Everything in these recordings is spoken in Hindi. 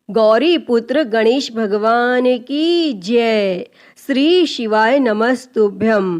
गौरी पुत्र गणेश भगवान की जय। श्री शिवाय नमस्तुभ्यम।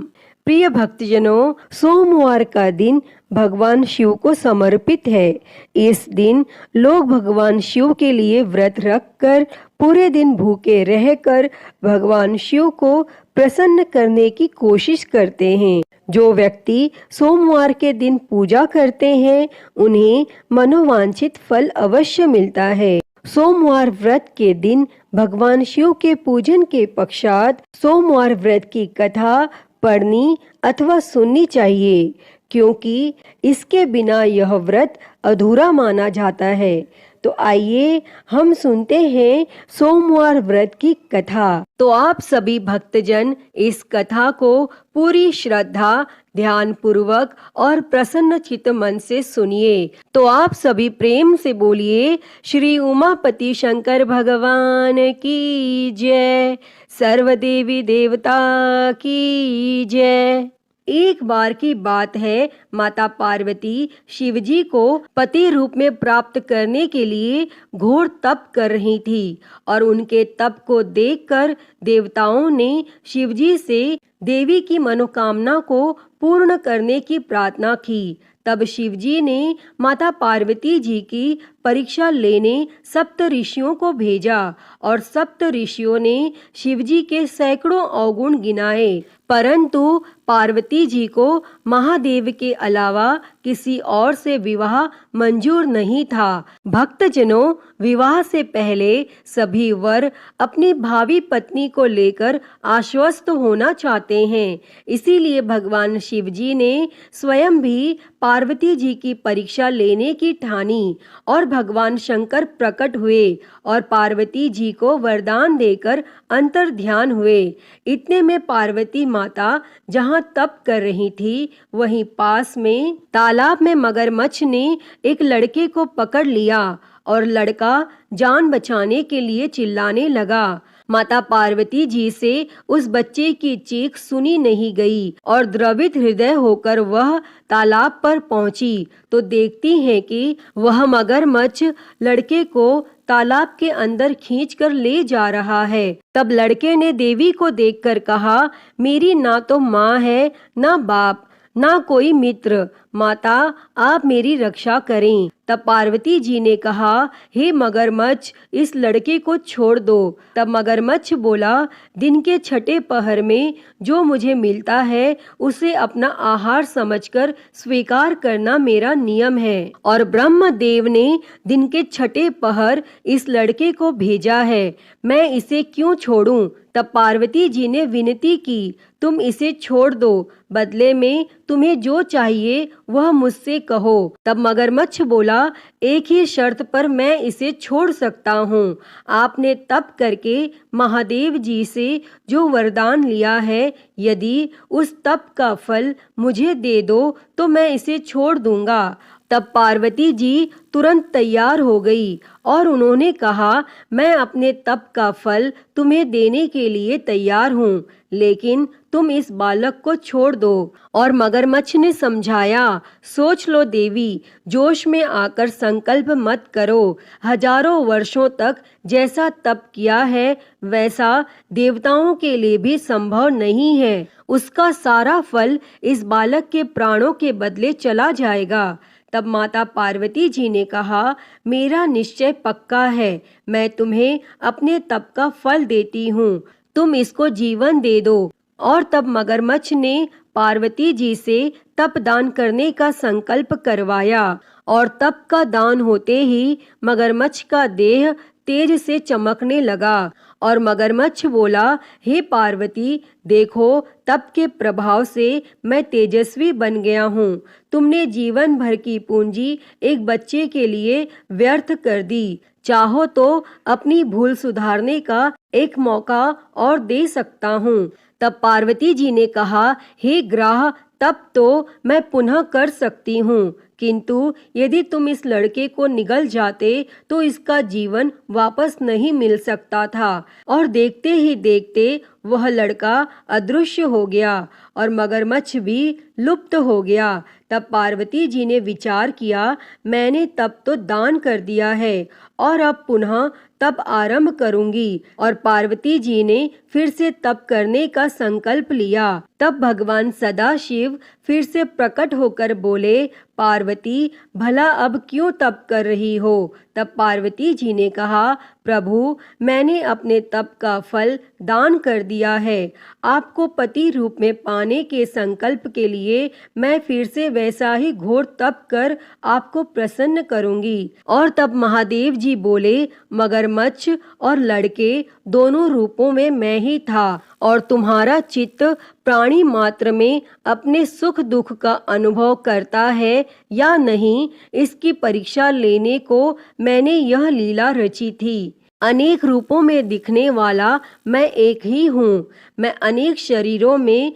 प्रिय भक्तजनों, सोमवार का दिन भगवान शिव को समर्पित है। इस दिन लोग भगवान शिव के लिए व्रत रखकर पूरे दिन भूखे रहकर भगवान शिव को प्रसन्न करने की कोशिश करते हैं। जो व्यक्ति सोमवार के दिन पूजा करते हैं उन्हें मनोवांछित फल अवश्य मिलता है। सोमवार व्रत के दिन भगवान शिव के पूजन के पश्चात सोमवार व्रत की कथा पढ़नी अथवा सुननी चाहिए, क्योंकि इसके बिना यह व्रत अधूरा माना जाता है। तो आइए हम सुनते हैं सोमवार व्रत की कथा। तो आप सभी भक्तजन इस कथा को पूरी श्रद्धा, ध्यान पूर्वक और प्रसन्न चित्त मन से सुनिए। तो आप सभी प्रेम से बोलिए, श्री उमापति शंकर भगवान की जय, सर्वदेवी देवता की जय। एक बार की बात है, माता पार्वती शिवजी को पति रूप में प्राप्त करने के लिए घोर तप कर रही थी और उनके तप को देखकर देवताओं ने शिवजी से देवी की मनोकामना को पूर्ण करने की प्रार्थना की। तब शिवजी ने माता पार्वती जी की परीक्षा लेने सप्त ऋषियों को भेजा और सप्त ऋषियों ने शिवजी के सैकड़ों अवगुण गिनाए, परंतु पार्वती जी को महादेव के अलावा किसी और से विवाह मंजूर नहीं था। भक्तजनों, विवाह से पहले सभी वर अपनी भावी पत्नी को लेकर आश्वस्त होना चाहते हैं। इसीलिए भगवान शिवजी ने स्वयं भी पार्वती जी की परीक्षा लेने की ठानी और भगवान शंकर प्रकट हुए और पार्वती जी को वरदान देकर अंतर ध्यान हुए। इतने में पार्वती माता जहाँ तप कर रही थी, वहीं पास में तालाब में मगरमच्छ ने एक लड़के को पकड़ लिया और लड़का जान बचाने के लिए चिल्लाने लगा। माता पार्वती जी से उस बच्चे की चीख सुनी नहीं गई और द्रवित हृदय होकर वह तालाब पर पहुंची तो देखती है कि वह मगरमच्छ लड़के को तालाब के अंदर खींचकर ले जा रहा है। तब लड़के ने देवी को देखकर कहा, मेरी ना तो माँ है, ना बाप, ना कोई मित्र, माता आप मेरी रक्षा करें। तब पार्वती जी ने कहा, हे मगरमच्छ, इस लड़के को छोड़ दो। तब मगरमच्छ बोला, दिन के छठे पहर में जो मुझे मिलता है उसे अपना आहार समझकर स्वीकार करना मेरा नियम है और ब्रह्मदेव ने दिन के छठे पहर इस लड़के को भेजा है, मैं इसे क्यों छोड़ूं? तब पार्वती जी ने विनती की, तुम इसे छोड़ दो, बदले में तुम्हें जो चाहिए वह मुझसे कहो। तब मगरमच्छ बोला, एक ही शर्त पर मैं इसे छोड़ सकता हूँ। आपने तप करके महादेव जी से जो वरदान लिया है, यदि उस तप का फल मुझे दे दो तो मैं इसे छोड़ दूंगा। तब पार्वती जी तुरंत तैयार हो गई और उन्होंने कहा, मैं अपने तप का फल तुम्हें देने के लिए तैयार हूँ, लेकिन तुम इस बालक को छोड़ दो। और मगरमच्छ ने समझाया, सोच लो देवी, जोश में आकर संकल्प मत करो। हजारों वर्षों तक जैसा तप किया है वैसा देवताओं के लिए भी संभव नहीं है। उसका सारा फल इस बालक के प्राणों के बदले चला जाएगा। तब माता पार्वती जी ने कहा, मेरा निश्चय पक्का है, मैं तुम्हें अपने तप का फल देती हूँ, तुम इसको जीवन दे दो। और तब मगरमच्छ ने पार्वती जी से तप दान करने का संकल्प करवाया और तप का दान होते ही मगरमच्छ का देह तेज से चमकने लगा और मगरमच्छ बोला, हे पार्वती, देखो तप के प्रभाव से मैं तेजस्वी बन गया हूँ। तुमने जीवन भर की पूंजी एक बच्चे के लिए व्यर्थ कर दी। चाहो तो अपनी भूल सुधारने का एक मौका और दे सकता हूँ। तब पार्वती जी ने कहा, हे ग्राह, तब तो मैं पुनः कर सकती हूँ, किंतु यदि तुम इस लड़के को निगल जाते तो इसका जीवन वापस नहीं मिल सकता था। और देखते ही देखते वह लड़का अदृश्य हो गया और मगरमच्छ भी लुप्त हो गया। तब पार्वती जी ने विचार किया, मैंने तब तो दान कर दिया है और अब पुनः तप आरंभ करूंगी। और पार्वती जी ने फिर से तप करने का संकल्प लिया। तब भगवान सदाशिव फिर से प्रकट होकर बोले, पार्वती भला अब क्यों तप कर रही हो? तब पार्वती जी ने कहा, प्रभु मैंने अपने तप का फल दान कर दिया है। आपको पति रूप में पाने के संकल्प के लिए मैं फिर से वैसा ही घोर तप कर आपको प्रसन्न करूंगी। और तब महादेव जी बोले, मगरमच्छ और लड़के दोनों रूपों में मैं ही था और तुम्हारा चित्त प्राणी मात्र में अपने सुख दुख का अनुभव करता है या नहीं, इसकी परीक्षा लेने को मैंने यह लीला रची थी। अनेक रूपों में दिखने वाला मैं एक ही हूँ। मैं अनेक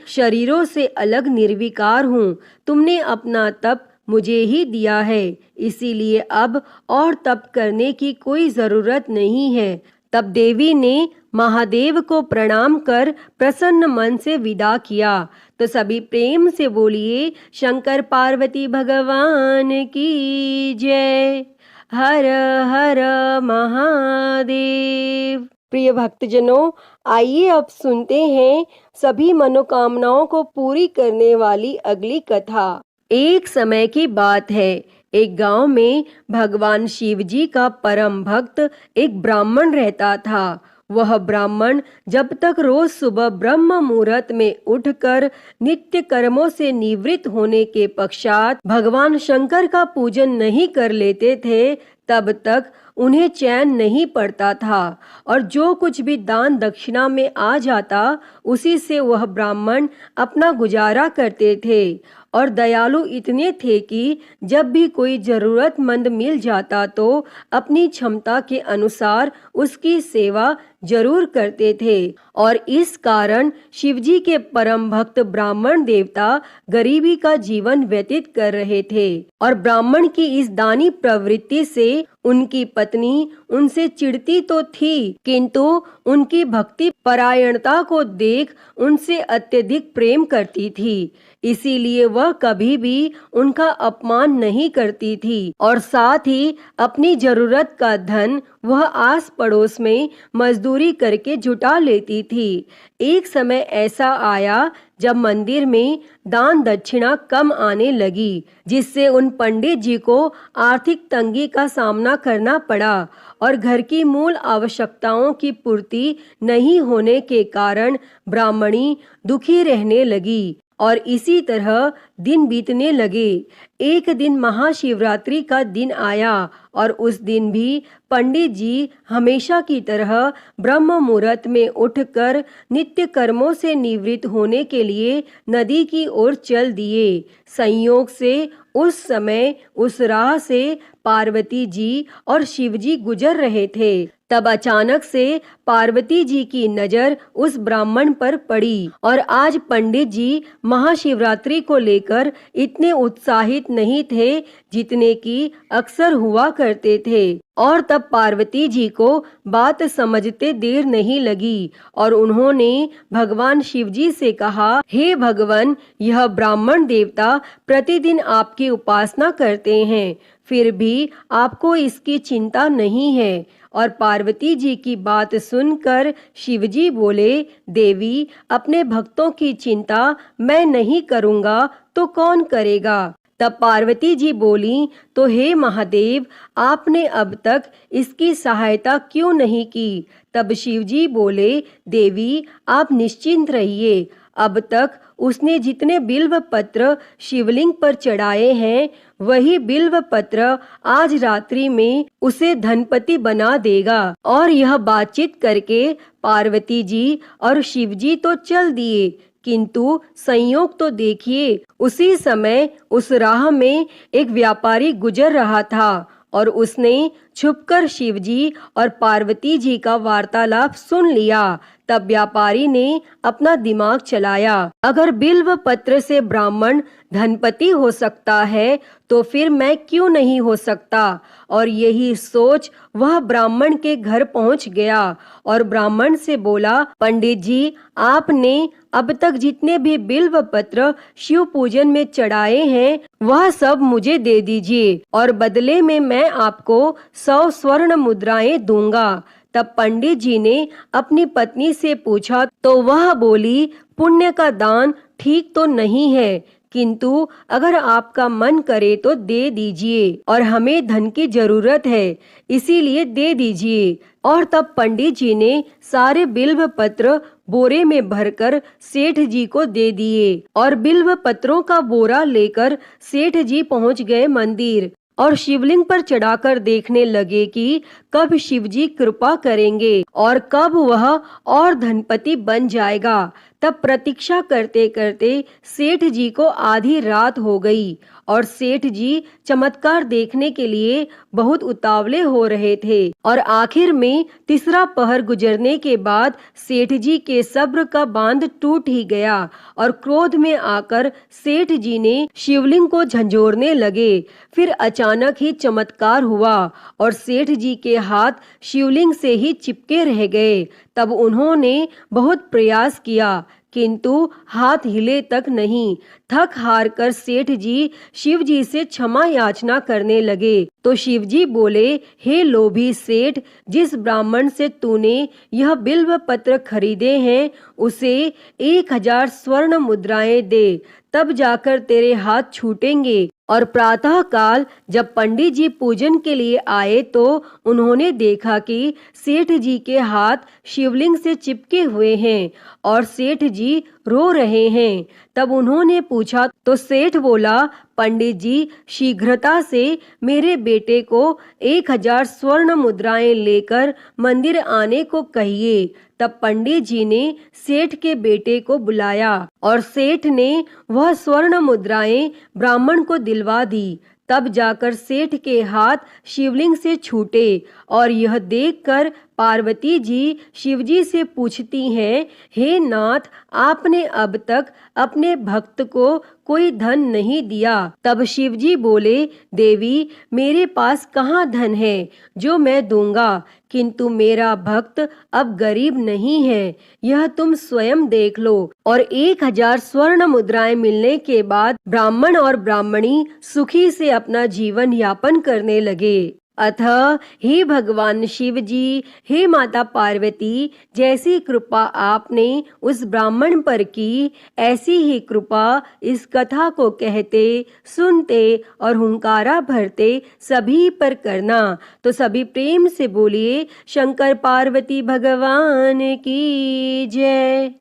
शरीरों से अलग निर्विकार हूँ। तुमने अपना तप मुझे ही दिया है, इसीलिए अब और तप करने की कोई जरूरत नहीं है। तब देवी ने महादेव को प्रणाम कर प्रसन्न मन से विदा किया। तो सभी प्रेम से बोलिए, शंकर पार्वती भगवान की जय। हर हर महादेव। प्रिय भक्तजनों, आइए अब सुनते हैं सभी मनोकामनाओं को पूरी करने वाली अगली कथा। एक समय की बात है, एक गांव में भगवान शिव जी का परम भक्त एक ब्राह्मण रहता था। वह ब्राह्मण जब तक रोज सुबह ब्रह्म मुहूर्त में उठकर नित्य कर्मों से निवृत्त होने के पश्चात भगवान शंकर का पूजन नहीं कर लेते थे, तब तक उन्हें चैन नहीं पड़ता था। और जो कुछ भी दान दक्षिणा में आ जाता, उसी से वह ब्राह्मण अपना गुजारा करते थे। और दयालु इतने थे कि जब भी कोई जरूरतमंद मिल जाता तो अपनी क्षमता के अनुसार उसकी सेवा जरूर करते थे। और इस कारण शिवजी के परम भक्त ब्राह्मण देवता गरीबी का जीवन व्यतीत कर रहे थे। और ब्राह्मण की इस दानी प्रवृत्ति से उनकी पत्नी उनसे चिढ़ती तो थी, किंतु उनकी भक्ति परायणता को देख उनसे अत्यधिक प्रेम करती थी। इसीलिए वह कभी भी उनका अपमान नहीं करती थी। और साथ ही अपनी जरूरत का धन वह आस पड़ोस में मजदूरी करके जुटा लेती थी। एक समय ऐसा आया जब मंदिर में दान दक्षिणा कम आने लगी, जिससे उन पंडित जी को आर्थिक तंगी का सामना करना पड़ा। और घर की मूल आवश्यकताओं की पूर्ति नहीं होने के कारण ब्राह्मणी दुखी रहने लगी। और इसी तरह दिन बीतने लगे। एक दिन महाशिवरात्रि का दिन आया और उस दिन भी पंडित जी हमेशा की तरह ब्रह्म मुहूर्त में उठकर नित्य कर्मों से निवृत्त होने के लिए नदी की ओर चल दिए। संयोग से उस समय उस राह से पार्वती जी और शिवजी गुजर रहे थे। तब अचानक से पार्वती जी की नजर उस ब्राह्मण पर पड़ी। और आज पंडित जी महाशिवरात्रि को लेकर इतने उत्साहित नहीं थे जितने कि अक्सर हुआ करते थे। और तब पार्वती जी को बात समझते देर नहीं लगी और उन्होंने भगवान शिव जी से कहा, हे भगवान, यह ब्राह्मण देवता प्रतिदिन आपकी उपासना करते हैं, फिर भी आपको इसकी चिंता नहीं है। और पार्वती जी की बात सुनकर शिवजी बोले, देवी, अपने भक्तों की चिंता मैं नहीं करूँगा तो कौन करेगा? तब पार्वती जी बोली, तो हे महादेव, आपने अब तक इसकी सहायता क्यों नहीं की? तब शिवजी बोले, देवी, आप निश्चिंत रहिए। अब तक उसने जितने बिल्व पत्र शिवलिंग पर चढ़ाए हैं, वही बिल्व पत्र आज रात्रि में उसे धनपति बना देगा। और यह बातचीत करके पार्वती जी और शिवजी तो चल दिए, किंतु संयोग तो देखिए, उसी समय उस राह में एक व्यापारी गुजर रहा था और उसने छुपकर शिवजी और पार्वती जी का वार्तालाप सुन लिया। तब व्यापारी ने अपना दिमाग चलाया, अगर बिल्व पत्र से ब्राह्मण धनपति हो सकता है तो फिर मैं क्यों नहीं हो सकता। और यही सोच वह ब्राह्मण के घर पहुंच गया और ब्राह्मण से बोला, पंडित जी, आपने अब तक जितने भी बिल्व पत्र शिव पूजन में चढ़ाए हैं वह सब मुझे दे दीजिए और बदले में मैं आपको 100 स्वर्ण मुद्राएं दूंगा। तब पंडित जी ने अपनी पत्नी से पूछा तो वह बोली, पुण्य का दान ठीक तो नहीं है, किंतु अगर आपका मन करे तो दे दीजिए, और हमें धन की जरूरत है, इसीलिए दे दीजिए। और तब पंडित जी ने सारे बिल्व पत्र बोरे में भरकर सेठ जी को दे दिए, और बिल्व पत्रों का बोरा लेकर सेठ जी पहुंच गए मंदिर, और शिवलिंग पर चढ़ाकर देखने लगे कि कब शिवजी कृपा करेंगे और कब वह और धनपति बन जाएगा। तब प्रतीक्षा करते करते सेठ जी को आधी रात हो गई, और सेठ जी चमत्कार देखने के लिए बहुत उतावले हो रहे थे, और आखिर में तीसरा पहर गुजरने के बाद सेठ जी के सब्र का बांध टूट ही गया, और क्रोध में आकर सेठ जी ने शिवलिंग को झंझोरने लगे। फिर अचानक ही चमत्कार हुआ, और सेठ जी के हाथ शिवलिंग से ही चिपके रह गए। तब उन्होंने बहुत प्रयास किया, किंतु हाथ हिले तक नहीं। थक हार कर सेठ जी शिव जी से क्षमा याचना करने लगे, तो शिव जी बोले, हे लोभी सेठ, जिस ब्राह्मण से तूने यह बिल्व पत्र खरीदे हैं उसे 1000 स्वर्ण मुद्राएं दे, तब जाकर तेरे हाथ छूटेंगे। और प्रातः काल जब पंडित जी पूजन के लिए आए तो उन्होंने देखा कि सेठ जी के हाथ शिवलिंग से चिपके हुए हैं और सेठ जी रो रहे हैं। तब उन्होंने पूछा तो सेठ बोला, पंडित जी, शीघ्रता से मेरे बेटे को 1000 स्वर्ण मुद्राएं लेकर मंदिर आने को कहिए। तब पंडित जी ने सेठ के बेटे को बुलाया, और सेठ ने वह स्वर्ण मुद्राएं ब्राह्मण को दिलवा दी। तब जाकर सेठ के हाथ शिवलिंग से छूटे, और यह देखकर पार्वती जी शिवजी से पूछती हैं, हे नाथ, आपने अब तक अपने भक्त को कोई धन नहीं दिया। तब शिवजी बोले, देवी, मेरे पास कहाँ धन है जो मैं दूंगा, किंतु मेरा भक्त अब गरीब नहीं है, यह तुम स्वयं देख लो। और 1000 स्वर्ण मुद्राएं मिलने के बाद ब्राह्मण और ब्राह्मणी सुखी से अपना जीवन यापन करने लगे। अतः हे भगवान शिव जी, हे माता पार्वती, जैसी कृपा आपने उस ब्राह्मण पर की, ऐसी ही कृपा इस कथा को कहते, सुनते और हुंकारा भरते सभी पर करना। तो सभी प्रेम से बोलिए, शंकर पार्वती भगवान की जय।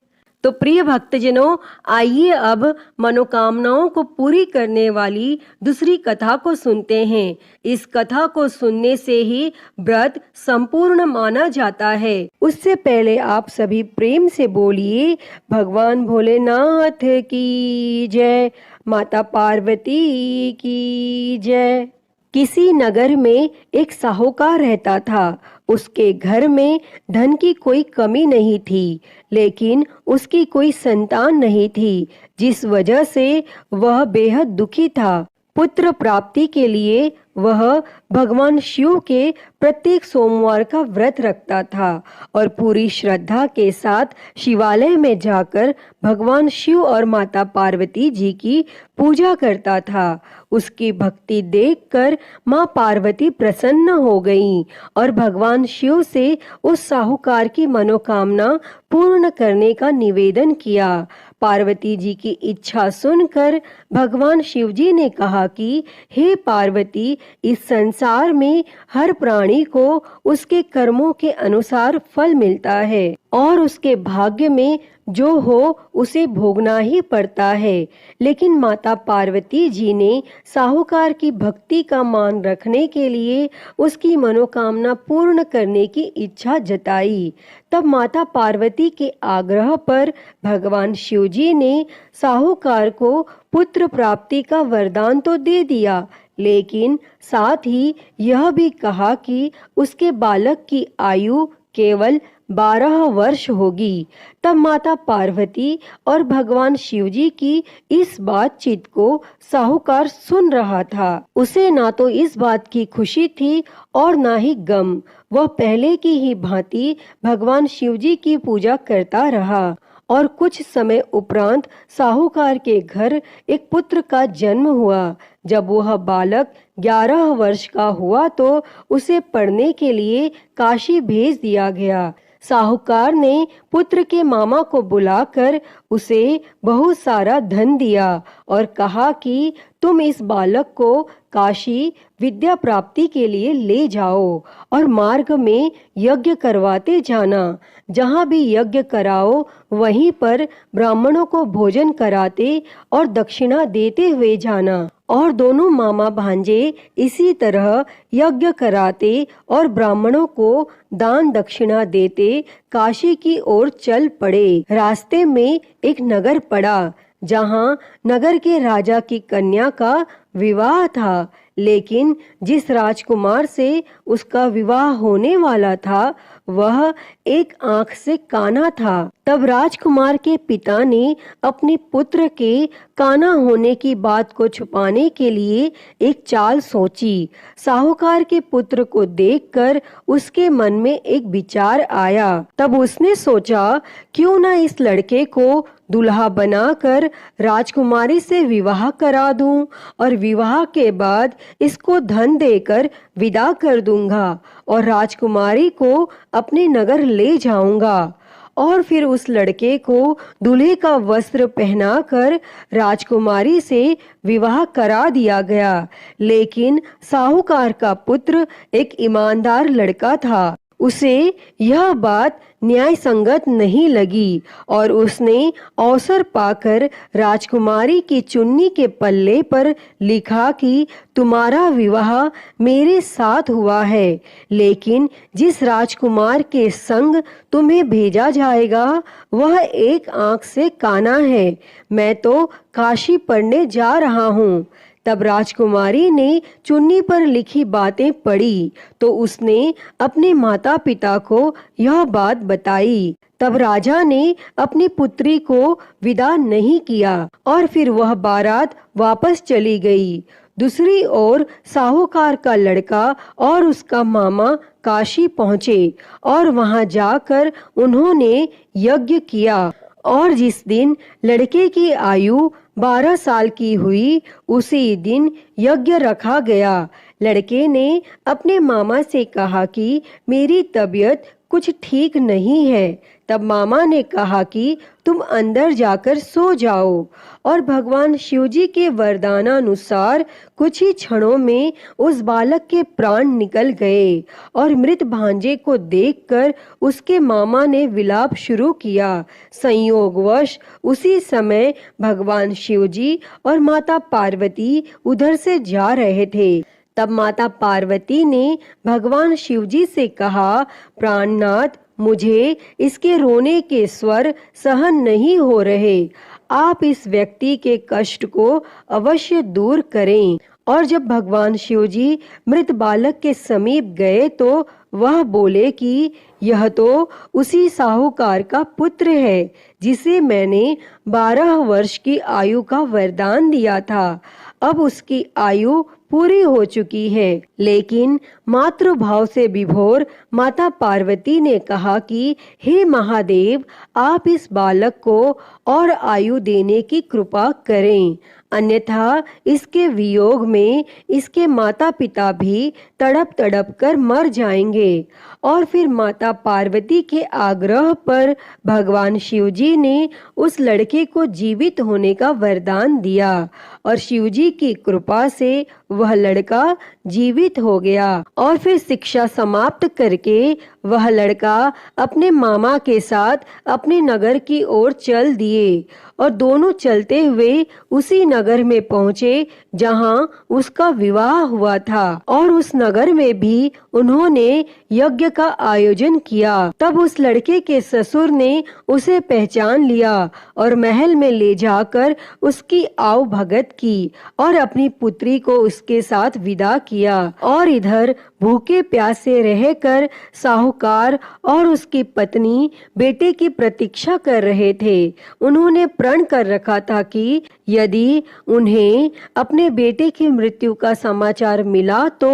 तो प्रिय भक्तजनों, आइए अब मनोकामनाओं को पूरी करने वाली दूसरी कथा को सुनते हैं। इस कथा को सुनने से ही व्रत संपूर्ण माना जाता है। उससे पहले आप सभी प्रेम से बोलिए, भगवान भोलेनाथ की जय, माता पार्वती की जय। किसी नगर में एक साहूकार रहता था। उसके घर में धन की कोई कमी नहीं थी, लेकिन उसकी कोई संतान नहीं थी, जिस वजह से वह बेहद दुखी था। पुत्र प्राप्ति के लिए वह भगवान शिव के प्रत्येक सोमवार का व्रत रखता था और पूरी श्रद्धा के साथ शिवालय में जाकर भगवान शिव और माता पार्वती जी की पूजा करता था। उसकी भक्ति देखकर माँ पार्वती प्रसन्न हो गईं और भगवान शिव से उस साहूकार की मनोकामना पूर्ण करने का निवेदन किया। पार्वती जी की इच्छा सुनकर भगवान शिव जी ने कहा कि हे पार्वती, इस संसार में हर प्राणी को उसके कर्मों के अनुसार फल मिलता है और उसके भाग्य में जो हो उसे भोगना ही पड़ता है। लेकिन माता पार्वती जी ने साहूकार की भक्ति का मान रखने के लिए उसकी मनोकामना पूर्ण करने की इच्छा जताई। तब माता पार्वती के आग्रह पर भगवान शिव जी ने साहूकार को पुत्र प्राप्ति का वरदान तो दे दिया, लेकिन साथ ही यह भी कहा कि उसके बालक की आयु केवल 12 वर्ष होगी। तब माता पार्वती और भगवान शिवजी की इस बातचीत को साहूकार सुन रहा था। उसे ना तो इस बात की खुशी थी और ना ही गम। वह पहले की ही भांति भगवान शिवजी की पूजा करता रहा और कुछ समय उपरांत साहूकार के घर एक पुत्र का जन्म हुआ। जब वह बालक 11 वर्ष का हुआ तो उसे पढ़ने के लिए काशी भेज दिया गया। साहूकार ने पुत्र के मामा को बुलाकर उसे बहुत सारा धन दिया और कहा कि तुम इस बालक को काशी विद्या प्राप्ति के लिए ले जाओ और मार्ग में यज्ञ करवाते जाना। जहाँ भी यज्ञ कराओ वहीं पर ब्राह्मणों को भोजन कराते और दक्षिणा देते हुए जाना। और दोनों मामा भांजे इसी तरह यज्ञ कराते और ब्राह्मणों को दान दक्षिणा देते काशी की ओर चल पड़े। रास्ते में एक नगर पड़ा जहाँ नगर के राजा की कन्या का विवाह था, लेकिन जिस राजकुमार से उसका विवाह होने वाला था वह एक आंख से काना था। तब राजकुमार के पिता ने अपने पुत्र के काना होने की बात को छुपाने के लिए एक चाल सोची। साहूकार के पुत्र को देखकर उसके मन में एक विचार आया। तब उसने सोचा क्यों न इस लड़के को दुल्हा बनाकर राजकुमारी से विवाह करा दूं और विवाह के बाद इसको धन देकर विदा कर दूंगा और राजकुमारी को अपने नगर ले जाऊंगा। और फिर उस लड़के को दूल्हे का वस्त्र पहनाकर राजकुमारी से विवाह करा दिया गया। लेकिन साहूकार का पुत्र एक ईमानदार लड़का था। उसे यह बात न्याय संगत नहीं लगी और उसने अवसर पाकर राजकुमारी की चुन्नी के पल्ले पर लिखा कि तुम्हारा विवाह मेरे साथ हुआ है, लेकिन जिस राजकुमार के संग तुम्हें भेजा जाएगा वह एक आंख से काना है। मैं तो काशी पढ़ने जा रहा हूँ। तब राजकुमारी ने चुन्नी पर लिखी बातें पढ़ी तो उसने अपने माता पिता को यह बात बताई। तब राजा ने अपनी पुत्री को विदा नहीं किया और फिर वह बारात वापस चली गई। दूसरी ओर साहूकार का लड़का और उसका मामा काशी पहुँचे और वहां जाकर उन्होंने यज्ञ किया और जिस दिन लड़के की आयु 12 साल की हुई उसी दिन यज्ञ रखा गया। लड़के ने अपने मामा से कहा कि मेरी तबीयत कुछ ठीक नहीं है। तब मामा ने कहा कि तुम अंदर जाकर सो जाओ और भगवान शिवजी के वरदानानुसार कुछ ही क्षणों में उस बालक के प्राण निकल गए और मृत भांजे को देखकर उसके मामा ने विलाप शुरू किया। संयोगवश उसी समय भगवान शिवजी और माता पार्वती उधर से जा रहे थे। तब माता पार्वती ने भगवान शिवजी से कहा, प्राणनाथ, मुझे इसके रोने के स्वर सहन नहीं हो रहे। आप इस व्यक्ति के कष्ट को अवश्य दूर करें। और जब भगवान शिवजी मृत बालक के समीप गए तो वह बोले कि यह तो उसी साहूकार का पुत्र है जिसे मैंने 12 वर्ष की आयु का वरदान दिया था। अब उसकी आयु पूरी हो चुकी है। लेकिन मातृभाव से विभोर माता पार्वती ने कहा कि हे महादेव, आप इस बालक को और आयु देने की कृपा करें, अन्यथा इसके वियोग में इसके माता पिता भी तड़प तड़प कर मर जाएंगे। और फिर माता पार्वती के आग्रह पर भगवान शिवजी ने उस लड़के को जीवित होने का वरदान दिया और शिवजी की कृपा से वह लड़का जीवित हो गया। और फिर शिक्षा समाप्त करके वह लड़का अपने मामा के साथ अपने नगर की ओर चल दिए और दोनों चलते हुए उसी नगर में पहुँचे जहाँ उसका विवाह हुआ था। और उस नगर में भी उन्होंने यज्ञ का आयोजन किया। तब उस लड़के के ससुर ने उसे पहचान लिया और महल में ले जाकर उसकी आव भगत की और अपनी पुत्री को उसके साथ विदा किया। और इधर भूखे प्यासे रहकर साहूकार और उसकी पत्नी बेटे की प्रतीक्षा कर रहे थे। उन्होंने प्रण कर रखा था कि यदि उन्हें अपने बेटे की मृत्यु का समाचार मिला तो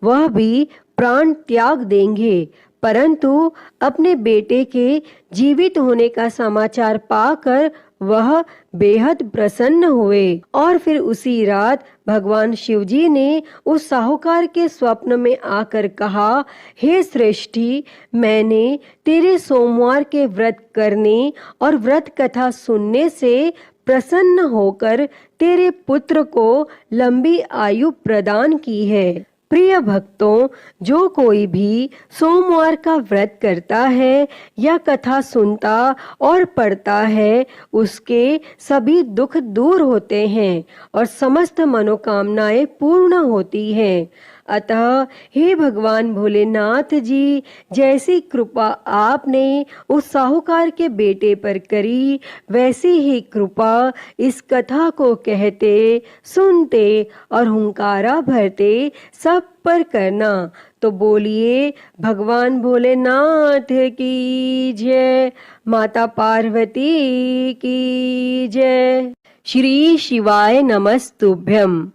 वह भी प्राण त्याग देंगे। परंतु अपने बेटे के जीवित होने का समाचार पाकर वह बेहद प्रसन्न हुए और फिर उसी रात भगवान शिवजी ने उस साहूकार के स्वप्न में आकर कहा, हे श्रेष्ठी, मैंने तेरे सोमवार के व्रत करने और व्रत कथा सुनने से प्रसन्न होकर तेरे पुत्र को लंबी आयु प्रदान की है। प्रिय भक्तों, जो कोई भी सोमवार का व्रत करता है या कथा सुनता और पढ़ता है, उसके सभी दुख दूर होते हैं और समस्त मनोकामनाएं पूर्ण होती हैं। अतः हे भगवान भोलेनाथ जी, जैसी कृपा आपने उस साहूकार के बेटे पर करी, वैसी ही कृपा इस कथा को कहते, सुनते और हुंकारा भरते सब पर करना। तो बोलिए भगवान भोलेनाथ की जय, माता पार्वती की जय। श्री शिवाय नमस्तुभ्यम।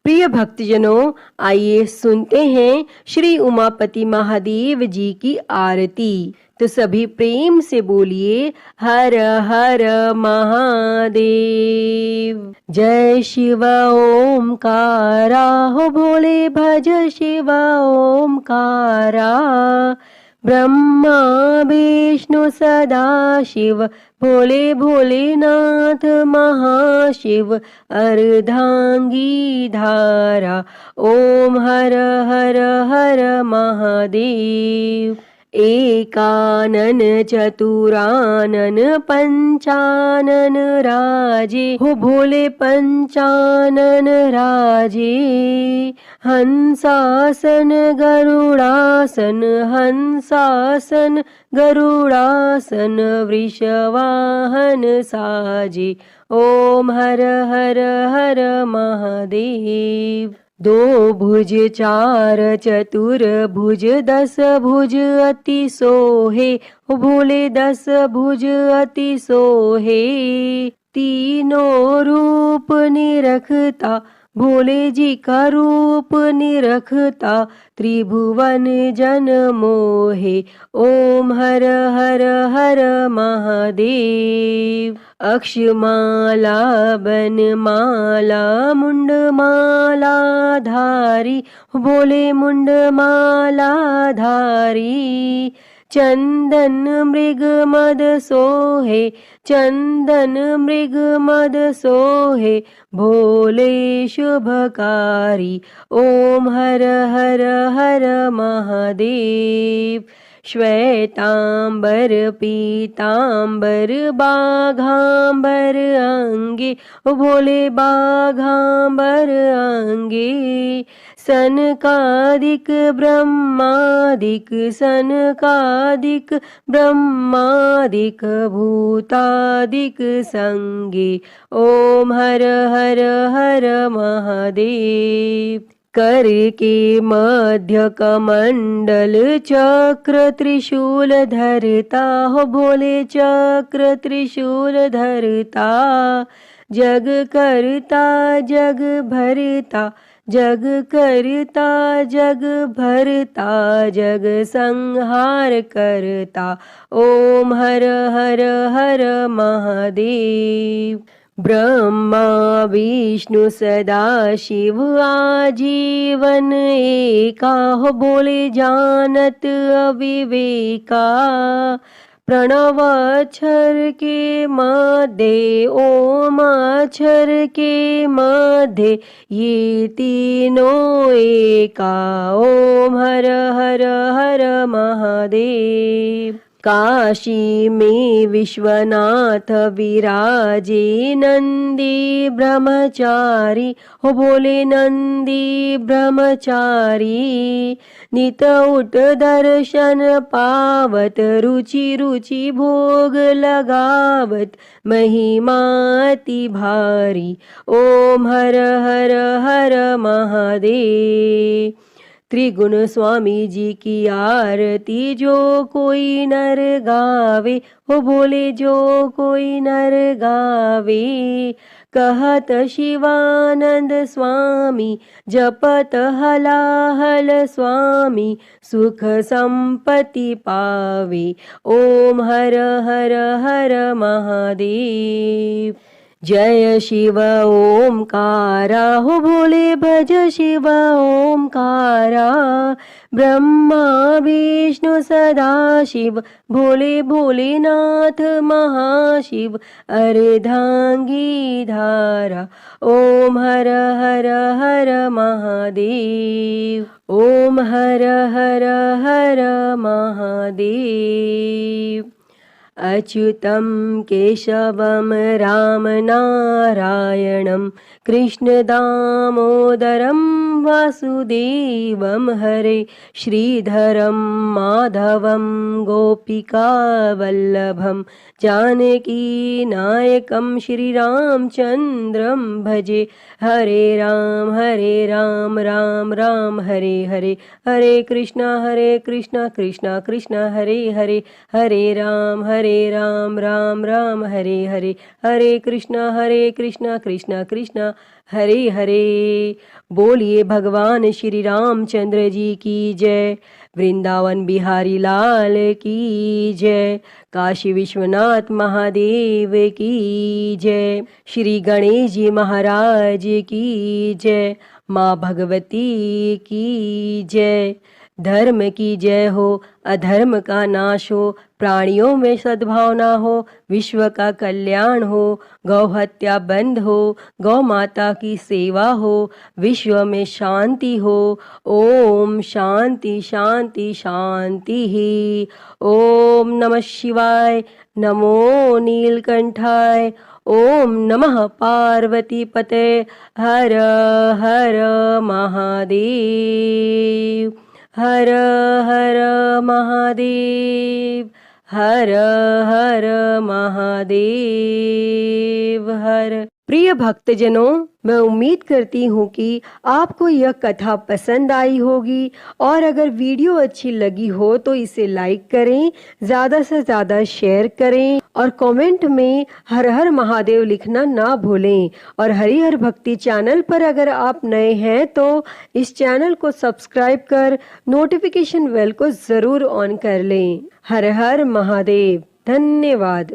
प्रिय भक्तजनों, आइए सुनते हैं श्री उमापति महादेव जी की आरती। तो सभी प्रेम से बोलिए हर हर महादेव। जय शिव ओमकारा, हो भोले भज शिव ओमकारा। ब्रह्मा विष्णु सदा शिव, भोले भोलेनाथ महाशिव। अर्धांगी धारा, ओम हर हर हर महादेव। एकानन चतुरानन पंचानन राजे, हो भोले पंचानन राजे। हंसासन गरुड़ासन, हंसासन गरुड़ासन। वृषवाहन साजे, ओम हर हर हर महादेव। दो भुज चार चतुर भुज, दस भुज अति सोहे, हो भोले दस भुज अति सोहे। तीनों रूप निरखता, भोले जी का रूप निरखता। त्रिभुवन जन मोहे, ओम हर हर हर महादेव। अक्षमाला बनमाला मुंडमाला धारी, भोले मुंडमाला धारी। चंदन मृग मद सोहे, चंदन मृग मद सोहे। भोले शुभकारी, ओम हर हर हर महादेव। श्वेतांबर पीतांबर बाघांबर अंगे, भोले बाघांबर अंगे। सनकादिक ब्रह्मादिक, सनकादिक ब्रह्मादिक। भूतादिक संगे, ओम हर हर हर महादेव। कर के मध्य कमंडल चक्र त्रिशूल धरता, हो भोले चक्र त्रिशूल धरता। जग करता जग भरता, जग करता जग भरता। जग संहार करता, ओम हर हर हर महादेव। ब्रह्मा विष्णु सदा शिव आजीवन एका, हो बोले जानत अविवेका। प्रणव अक्षर के मध्य, ओम अक्षर के मध्य। ये तीनों एका, ओम हर हर हर महादेव। काशी में विश्वनाथ विराजे नंदी ब्रह्मचारी, हो बोले नंदी ब्रह्मचारी। नित उठ दर्शन पावत, रुचि रुचि भोग लगावत। महिमा अति भारी, ओम हर हर हर महादेव। त्रिगुण स्वामी जी की आरती जो कोई नर गावे, हो बोले जो कोई नर गावे। कहत शिवानंद स्वामी जपत हलाहल स्वामी, सुख संपत्ति पावे। ओम हर हर हर महादेव। जय शिव ओमकारा, हो भोले भज शिव ओमकारा। ब्रह्मा विष्णु सदा शिव, भोले भोलेनाथ महाशिव। अर्धांगी धारा, ओम हर हर हर महादेव। ओम हर हर हर महादेव। अच्युतं केशवं राम नारायणं कृष्ण दामोदरं वासुदेवं हरे। श्रीधरं माधवं गोपिकावल्लभं जानकी नायकं श्रीरामचन्द्रं भजे। हरे राम राम राम हरे हरे, हरे कृष्णा कृष्णा कृष्णा हरे हरे। हरे राम राम राम हरे हरे, हरे कृष्णा कृष्णा कृष्णा हरे हरे। बोलिए भगवान श्री रामचंद्र जी की जय। वृंदावन बिहारी लाल की जय। काशी विश्वनाथ महादेव की जय। श्री गणेश जी महाराज की जय। माँ भगवती की जय। धर्म की जय हो, अधर्म का नाश हो, प्राणियों में सद्भावना हो, विश्व का कल्याण हो, गौ हत्या बंद हो, गौ माता की सेवा हो, विश्व में शांति हो। ओम शांति शांति शांति ही। ओम नमः शिवाय, नमो नीलकंठाय। ओम नमः पार्वती पते, हर हर महादेव। हर हर महादेव, हर हर महादेव हर। प्रिय भक्तजनों, मैं उम्मीद करती हूँ कि आपको यह कथा पसंद आई होगी, और अगर वीडियो अच्छी लगी हो तो इसे लाइक करें, ज़्यादा से ज़्यादा शेयर करें, और कमेंट में हर हर महादेव लिखना ना भूलें। और हरिहर भक्ति चैनल पर अगर आप नए हैं तो इस चैनल को सब्सक्राइब कर नोटिफिकेशन बेल को ज़रूर ऑन कर लें। हर हर महादेव। धन्यवाद।